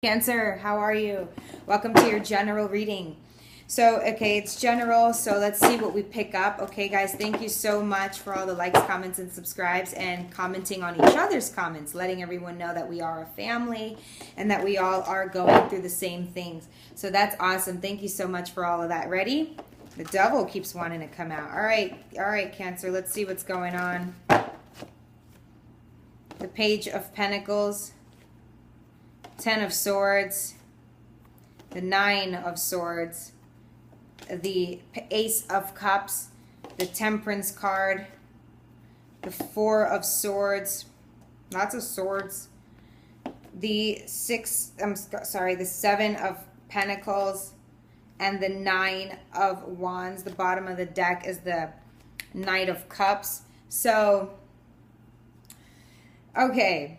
Cancer, how are you? Welcome to your general reading. So, okay, it's general, so let's see what we pick up. Okay, guys, thank you so much for all the likes, comments, and subscribes, and commenting on each other's comments, letting everyone know that we are a family and that we all are going through the same things. So that's awesome. Thank you so much for all of that. Ready? The devil keeps wanting to come out. All right, Cancer, let's see what's going on. The Page of Pentacles, Ten of Swords, the Nine of Swords, the Ace of Cups, the Temperance card, the Four of Swords, lots of swords, the Seven of Pentacles, and the Nine of Wands. The bottom of the deck is the Knight of Cups. So, okay.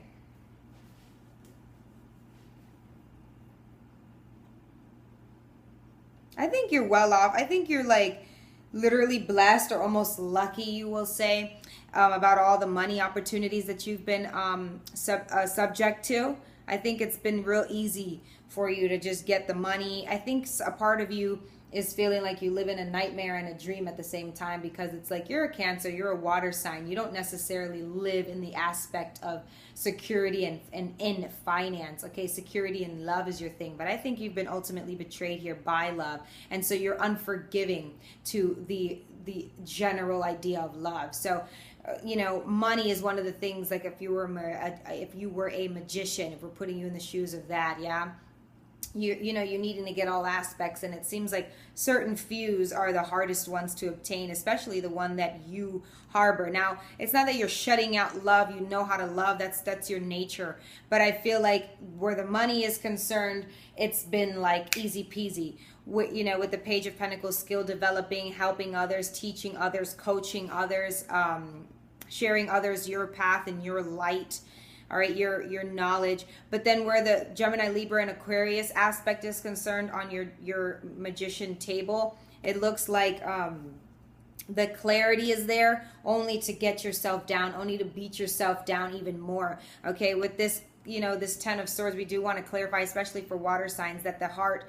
I think you're well off. I think you're like literally blessed or almost lucky, you will say, about all the money opportunities that you've been subject to. I think it's been real easy for you to just get the money. I think a part of you is feeling like you live in a nightmare and a dream at the same time, because it's like you're a Cancer, you're a water sign. You don't necessarily live in the aspect of security and in finance. Okay, security and love is your thing, but I think you've been ultimately betrayed here by love, and so you're unforgiving to the general idea of love. So you know, money is one of the things, like if you were a magician, if we're putting you in the shoes of that, yeah, you know, you're needing to get all aspects, and it seems like certain fews are the hardest ones to obtain, especially the one that you harbor. Now, it's not that you're shutting out love. You know how to love. That's your nature. But I feel like where the money is concerned, it's been like easy peasy. You know, with the Page of Pentacles, skill developing, helping others, teaching others, coaching others, sharing others your path and your light. All right, your knowledge. But then where the Gemini, Libra, and Aquarius aspect is concerned on your magician table, it looks like the clarity is there only to get yourself down, only to beat yourself down even more. Okay, with this, you know, this Ten of Swords, we do want to clarify, especially for water signs, that the heart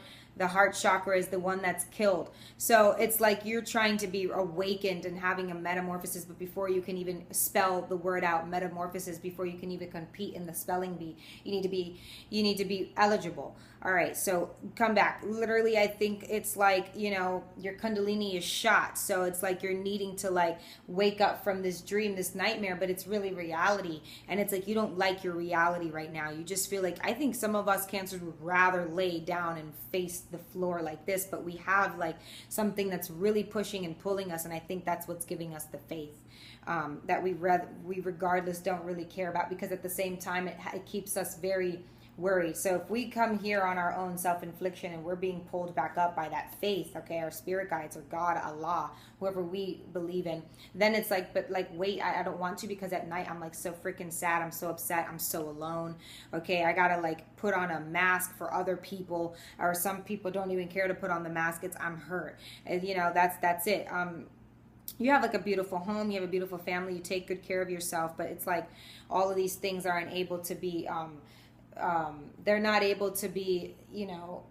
chakra is the one that's killed. So it's like you're trying to be awakened and having a metamorphosis, but before you can even spell the word out, metamorphosis, before you can even compete in the spelling bee, you need to be eligible. All right, so come back. Literally, I think it's like, you know, your Kundalini is shot. So it's like you're needing to like wake up from this dream, this nightmare, but it's really reality. And it's like you don't like your reality right now. You just feel like, I think some of us Cancers would rather lay down and face the floor like this, but we have like something that's really pushing and pulling us. And I think that's what's giving us the faith that we regardless don't really care about, because at the same time, it keeps us very worry. So if we come here on our own self-infliction and we're being pulled back up by that faith, okay, our spirit guides or God, Allah, whoever we believe in, then it's like, but like, wait, I don't want to, because at night I'm like so freaking sad, I'm so upset, I'm so alone. Okay, I gotta like put on a mask for other people, or some people don't even care to put on the mask. It's I'm hurt, and you know, that's it. You have like a beautiful home, you have a beautiful family, you take good care of yourself, but it's like all of these things aren't able to be they're not able to be, you know,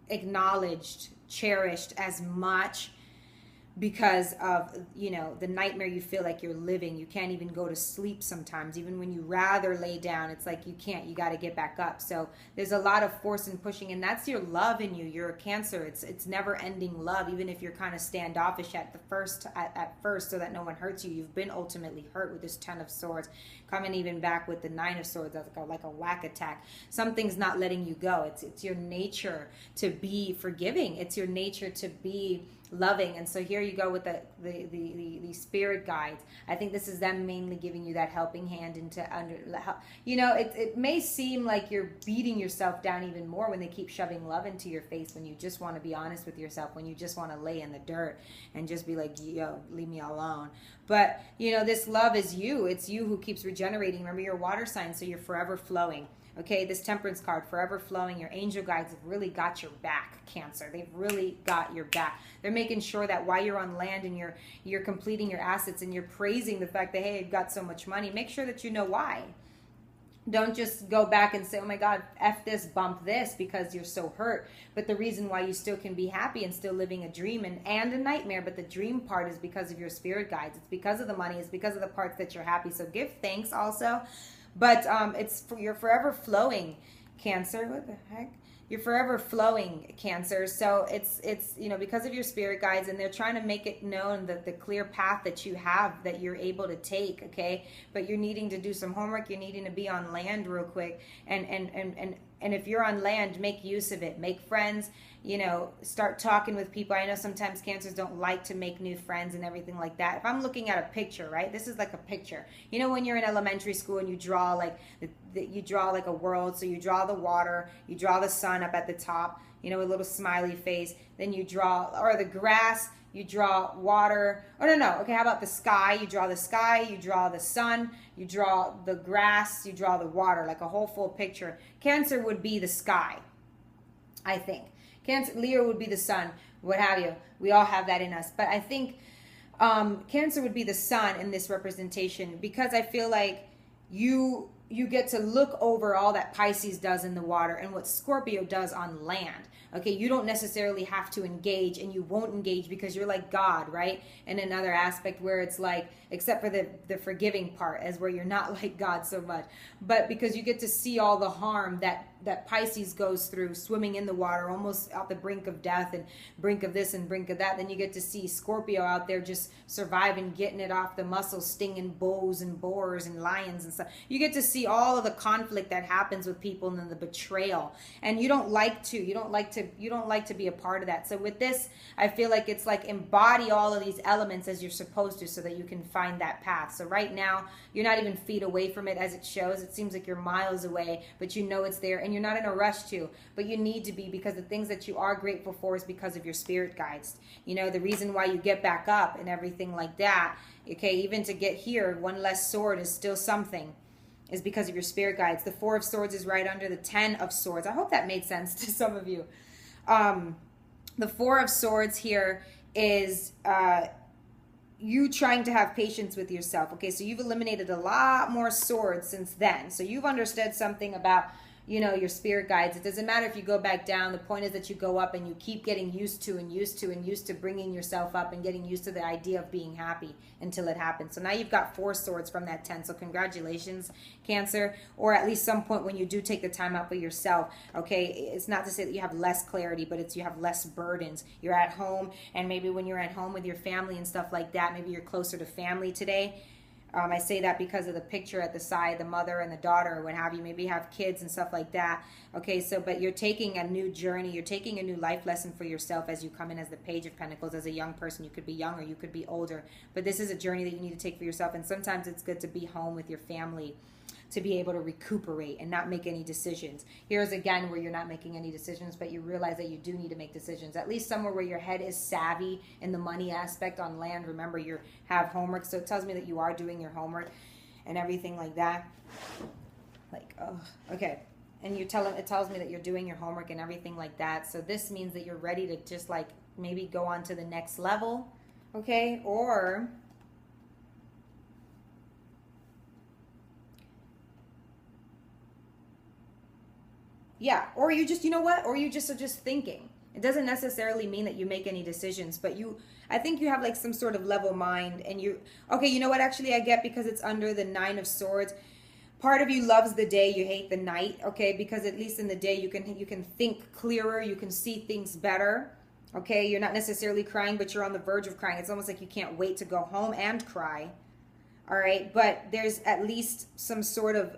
acknowledged, cherished as much, because of, you know, the nightmare you feel like you're living. You can't even go to sleep sometimes. Even when you rather lay down, it's like you can't. You got to get back up. So there's a lot of force and pushing, and that's your love in you. You're a Cancer. It's never ending love, even if you're kind of standoffish at first, so that no one hurts you. You've been ultimately hurt with this Ten of Swords, coming even back with the Nine of Swords, like a whack attack. Something's not letting you go. It's your nature to be forgiving. It's your nature to be loving. And so here you go with the spirit guides. I think this is them mainly giving you that helping hand into you know, it may seem like you're beating yourself down even more when they keep shoving love into your face, when you just want to be honest with yourself, when you just want to lay in the dirt and just be like, yo, leave me alone. But you know, this love is you. It's you who keeps regenerating. Remember, you're a water sign, so you're forever flowing. Okay, this Temperance card, forever flowing. Your angel guides have really got your back, Cancer. They've really got your back. They're making sure that while you're on land and you're completing your assets and you're praising the fact that, hey, I've got so much money, make sure that you know why. Don't just go back and say, oh my God, F this, bump this, because you're so hurt. But the reason why you still can be happy and still living a dream and a nightmare, but the dream part is because of your spirit guides. It's because of the money. It's because of the parts that you're happy. So give thanks also. But you're forever flowing, Cancer. What the heck? You're forever flowing, Cancer. So it's because of your spirit guides, and they're trying to make it known that the clear path that you have, that you're able to take, okay? But you're needing to do some homework. You're needing to be on land real quick, and if you're on land, make use of it. Make friends, start talking with people. I know sometimes Cancers don't like to make new friends and everything like that. If I'm looking at a picture, right? This is like a picture. When you're in elementary school and you draw like a world. So you draw the water, you draw the sun up at the top, a little smiley face. Then you draw, or the grass, you draw water. Oh, no. Okay, how about the sky? You draw the sky, you draw the sun, you draw the grass, you draw the water, like a whole full picture. Cancer would be the sky, I think. Leo would be the sun, what have you. We all have that in us. But I think Cancer would be the sun in this representation, because I feel like you get to look over all that Pisces does in the water and what Scorpio does on land. Okay, you don't necessarily have to engage, and you won't engage because you're like God, right? And another aspect where it's like, except for the forgiving part, as where you're not like God so much, but because you get to see all the harm that Pisces goes through, swimming in the water, almost at the brink of death and brink of this and brink of that. Then you get to see Scorpio out there just surviving, getting it off the muscles, stinging bulls and boars and lions and stuff. You get to see all of the conflict that happens with people, and then the betrayal. And you don't like to be a part of that. So with this, I feel like it's like embody all of these elements as you're supposed to, so that you can find that path. So right now, you're not even feet away from it as it shows. It seems like you're miles away, but you know it's there, and you're not in a rush to, but you need to be, because the things that you are grateful for is because of your spirit guides. The reason why you get back up and everything like that, okay, even to get here, one less sword is still something, is because of your spirit guides. The 4 of Swords is right under the 10 of Swords. I hope that made sense to some of you. The 4 of Swords here is you trying to have patience with yourself. Okay, so you've eliminated a lot more swords since then. So you've understood something about your spirit guides. It doesn't matter if you go back down. The point is that you go up, and you keep getting used to bringing yourself up and getting used to the idea of being happy until it happens. So now you've got 4 swords from that 10. So congratulations, Cancer. Or at least some point when you do take the time out for yourself. Okay, it's not to say that you have less clarity, but it's you have less burdens. You're at home, and maybe when you're at home with your family and stuff like that, maybe you're closer to family today. I say that because of the picture at the side, the mother and the daughter, or what have you. Maybe you have kids and stuff like that. Okay, so, but you're taking a new journey. You're taking a new life lesson for yourself as you come in as the Page of Pentacles. As a young person, you could be young or you could be older. But this is a journey that you need to take for yourself. And sometimes it's good to be home with your family, to be able to recuperate and not make any decisions. Here's again where you're not making any decisions, but you realize that you do need to make decisions, at least somewhere where your head is savvy in the money aspect. On land, remember, you have homework, so it tells me that you are doing your homework and everything like that. Like, oh, okay. And it tells me that you're doing your homework and everything like that. So this means that you're ready to just like maybe go on to the next level, okay? Or yeah, or you just, or you just are just thinking. It doesn't necessarily mean that you make any decisions, but I think you have like some sort of level mind, and okay, you know what, actually I get, because it's under the 9 of Swords. Part of you loves the day, you hate the night, okay, because at least in the day you can think clearer, you can see things better, okay? You're not necessarily crying, but you're on the verge of crying. It's almost like you can't wait to go home and cry, all right? But there's at least some sort of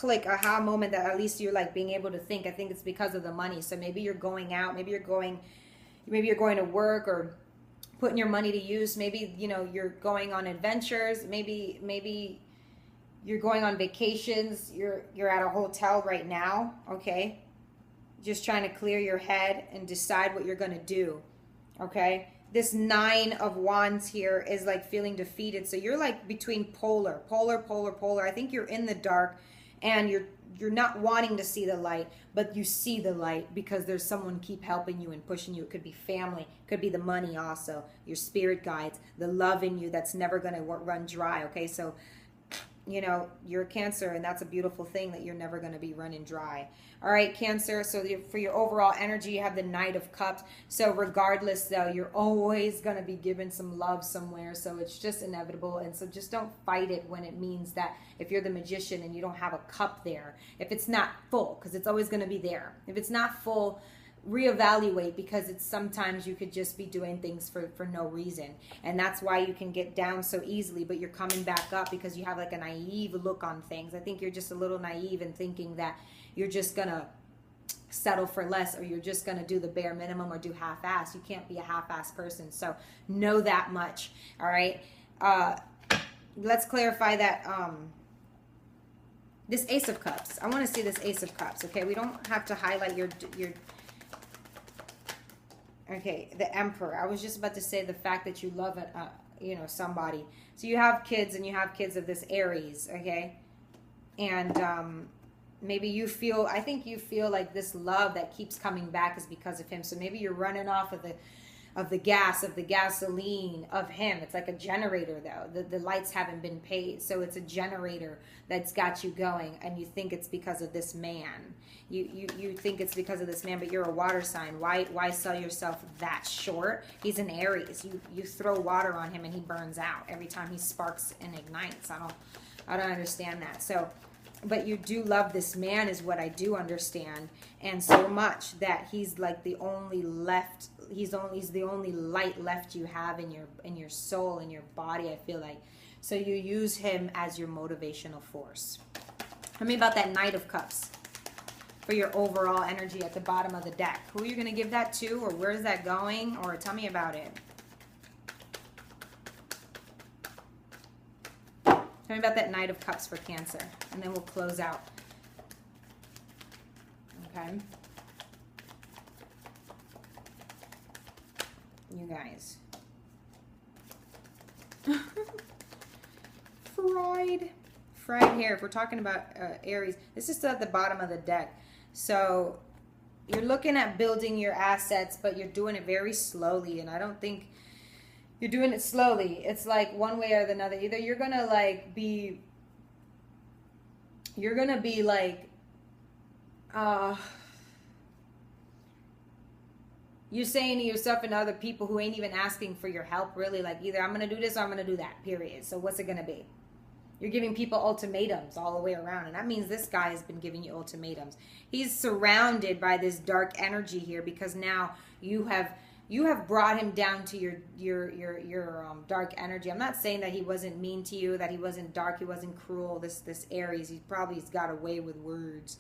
aha moment that at least you're like being able to think. I think it's because of the money. So maybe you're going out, maybe you're going to work, or putting your money to use. Maybe you're going on adventures. Maybe you're going on vacations. You're at a hotel right now, okay? Just trying to clear your head and decide what you're going to do, okay? This 9 of Wands here is like feeling defeated. So you're like between polar. I think you're in the dark, and you're not wanting to see the light, but you see the light because there's someone keep helping you and pushing you. It could be family, could be the money also, your spirit guides, the love in you that's never going to run dry, okay? So you know, you're Cancer, and that's a beautiful thing that you're never going to be running dry. All right, Cancer. So for your overall energy, you have the Knight of Cups. So regardless, though, you're always going to be given some love somewhere. So it's just inevitable. And so just don't fight it when it means that if you're the Magician and you don't have a cup there, if it's not full, because it's always going to be there. If it's not full, reevaluate, because it's sometimes you could just be doing things for no reason, and that's why you can get down so easily, but you're coming back up because you have like a naive look on things. I think you're just a little naive in thinking that you're just gonna settle for less, or you're just gonna do the bare minimum or do half-ass. You can't be a half-ass person, so know that much. All right, let's clarify that this Ace of Cups, I want to see this Ace of Cups. Okay, we don't have to highlight your okay, the Emperor. I was just about to say the fact that you love it, you know, somebody. So you have kids, and you have kids of this Aries, okay? And maybe you feel, I think you feel like this love that keeps coming back is because of him. So maybe you're running off of the gas, of the gasoline of him. It's like a generator, though. The lights haven't been paid, so it's a generator that's got you going, and you think it's because of this man. You think it's because of this man, but you're a water sign. Why sell yourself that short? He's an Aries. You throw water on him and he burns out every time he sparks and ignites. I don't understand that. So, but you do love this man is what I do understand, and so much that he's like the only left. He's the only light left you have in your soul, in your body, I feel like. So you use him as your motivational force. Tell me about that Knight of Cups for your overall energy at the bottom of the deck. Who are you going to give that to, or where is that going, or tell me about it. Tell me about that Knight of Cups for Cancer, and then we'll close out. Okay. You guys. Fried hair. If we're talking about Aries, this is still at the bottom of the deck. So you're looking at building your assets, but you're doing it very slowly, and I don't think you're doing it slowly. It's like one way or another. Either you're gonna be you're saying to yourself and other people who ain't even asking for your help, really, like, either I'm gonna do this or I'm gonna do that, period. So what's it gonna be? You're giving people ultimatums all the way around, and that means this guy has been giving you ultimatums. He's surrounded by this dark energy here, because now you have brought him down to your dark energy. I'm not saying that he wasn't mean to you, that he wasn't dark, he wasn't cruel. This Aries, he's got away with words,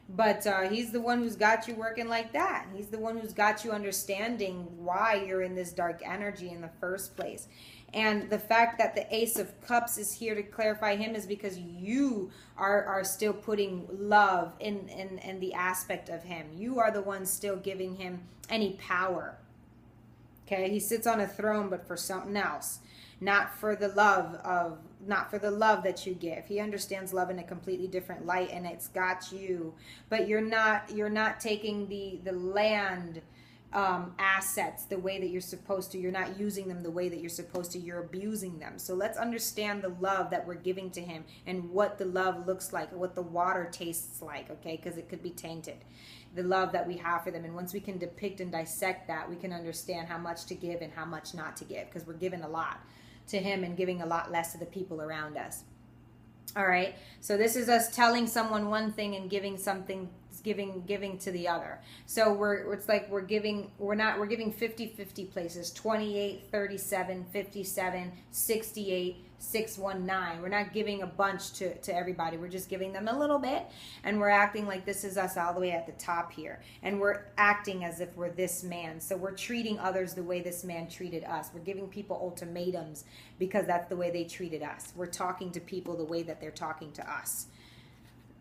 but he's the one who's got you working like that. He's the one who's got you understanding why you're in this dark energy in the first place. And the fact that the Ace of Cups is here to clarify him is because you are still putting love in the aspect of him. You are the one still giving him any power. Okay, he sits on a throne, but for something else, not for the love that you give. He understands love in a completely different light, and it's got you, but you're not taking the land assets the way that you're supposed to. You're not using them the way that you're supposed to. You're abusing them. So let's understand the love that we're giving to him, and what the love looks like, what the water tastes like, okay, because it could be tainted, the love that we have for them. And once we can depict and dissect that, we can understand how much to give and how much not to give, because we're giving a lot to him and giving a lot less to the people around us. All right, so this is us telling someone one thing and giving something, giving to the other. So we're giving 50-50 places, 28, 37, 57, 68, 619. We're not giving a bunch to everybody. We're just giving them a little bit, and we're acting like this is us all the way at the top here, and we're acting as if we're this man. So we're treating others the way this man treated us. We're giving people ultimatums because that's the way they treated us. We're talking to people the way that they're talking to us.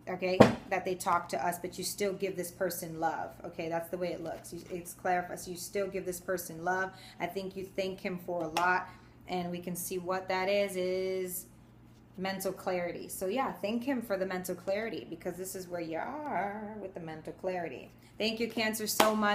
Okay, that they talk to us, but you still give this person love. Okay, that's the way it looks. It's clarified. So you still give this person love. I think you thank him for a lot, and we can see what that is mental clarity. So yeah, thank him for the mental clarity, because this is where you are with the mental clarity. Thank you, Cancer, so much.